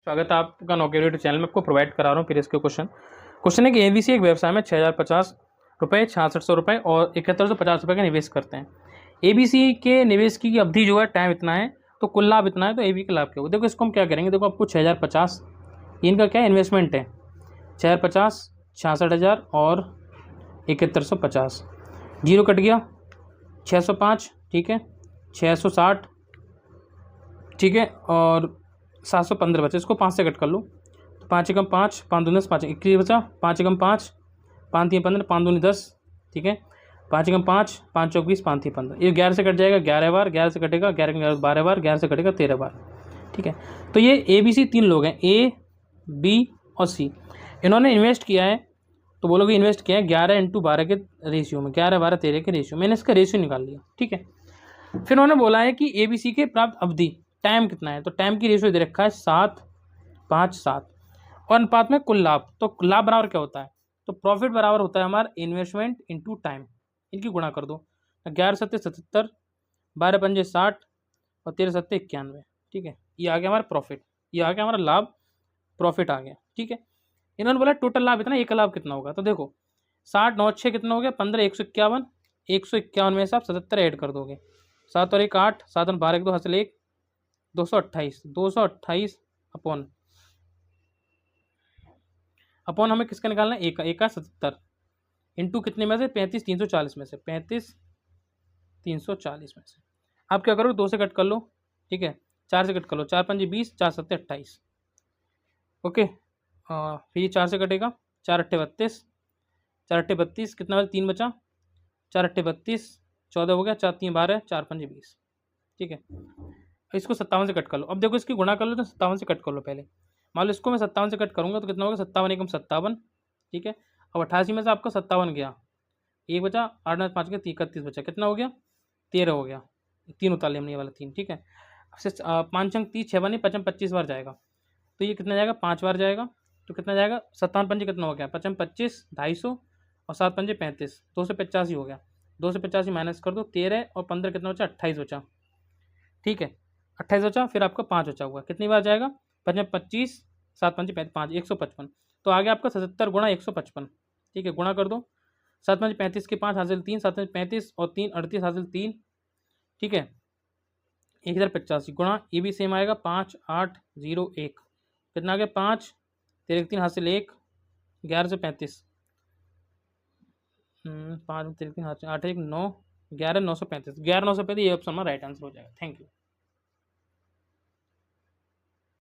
स्वागत है आपका नौकरी यूट्यूब चैनल में। आपको प्रोवाइड करा रहा हूँ फिर इसके क्वेश्चन है कि एबीसी एक व्यवसाय में 6050 रुपये, 6600 रुपये और 7150 रुपये का निवेश करते हैं। एबीसी के निवेश की अवधि जो है टाइम इतना है, तो कुल लाभ इतना है, तो एबी का लाभ क्या होगा। देखो इसको हम क्या करेंगे, देखो आपको 6050 इनका क्या इन्वेस्टमेंट है, 6050, 66,000 और 7150, जीरो कट गया, 605 ठीक है, 660 ठीक है, और 715 बचे। इसको 5 से कट कर लो तो 5 एकम 5, 5 दूनी 10, 5 21 बचा, 5 एकम 5, 5 3 15, 5 दूनी 10 ठीक है, 5 एकम 5, 5 चौक 20, 5 3 15, ये 11 से कट जाएगा, 11 बार 11 से कटेगा, 11 12 बार, 11 से कटेगा 13 बार ठीक है। तो ये ए बी सी तीन लोग हैं, ए बी और सी, इन्होंने इन्वेस्ट किया है, तो बोलोगे इन्वेस्ट किया है 11 × 12 के रेशियो में, 11 12 13 के रेशियो, मैंने इसका रेशियो निकाल लिया ठीक है। फिर उन्होंने बोला है कि एबीसी के प्राप्त अवधि टाइम कितना है, तो टाइम की रेशियो दे रखा है 7 5 7 और अनुपात में कुल लाभ। तो लाभ बराबर क्या होता है, तो प्रॉफिट बराबर होता है हमारा इन्वेस्टमेंट इनटू टाइम, इनकी गुणा कर दो, 11 7 77, 12 पंजे 60 और 13 7 91 ठीक है। ये आ गया हमारा प्रॉफिट, ये आ गया हमारा लाभ, प्रॉफिट आ गया ठीक है। इन्होंने बोला टोटल लाभ इतना, एक लाभ कितना होगा, तो देखो 60 9 6 कितना हो गया, 15 151, 151 में से आप 77 ऐड कर दोगे, 7 और 1 8, 7 और 12 1 2 हासिल 1, 228 अपॉन हमें किसका निकालना है, एक का 77 इंटू कितने में से 35 340 में से, 35 340 में से आप क्या करो 2 से कट कर लो ठीक है, 4 से कट कर लो, 4 पंजे 20, 4 7 28 ओके। फिर ये 4 से कटेगा, 4 8 32, 4 8 32 कितना बचा, 3 बचा, 4 8 32 14 हो गया, 4 3 12, 4 पंजे 20 ठीक है। इसको 57 से कट कर लो, अब देखो इसकी गुणा कर लो तो 57 से कट कर लो पहले, मान लो इसको मैं 57 से कट करूँगा तो कितना होगा, 57 एकम 57 ठीक है। अब 88 में से आपको 57 गया, एक बचा, 8 9 5 गया, 31 बचा, कितना हो गया 13 हो गया, 3 उतार लिया हमने, ये वाला 3 ठीक है। अब 5 अंक 30 6 बनी 55 25 बार जाएगा, तो ये कितना जाएगा 5 बार जाएगा, तो कितना जाएगा 57 पंजे कितना हो गया 55 25 250 और 7 पंजे 35, 2 से 85 हो गया, 2 से 85 माइनस कर दो, 13 और 15 कितना बचा 28 बचा ठीक है, 28 बचा, फिर आपका 5 बचा हुआ, कितनी बार जाएगा 55 25 7 पंजे 5 155, तो आ गया आपका 77 गुणा 155 ठीक है, गुणा कर दो, 7 पंजे 35 के 5 हासिल 3, 7 पंजे 35 और 3 38 हासिल 3 ठीक है, 1085 गुणा, ये भी सेम आएगा 5 8 0 1, कितना आ गया 5 13 3 हासिल 1, 11 से 35 5 13 3 हासिल 8 1 9, 11 935, 11 935, ये ऑप्शन हमारा राइट आंसर हो जाएगा। Thank you.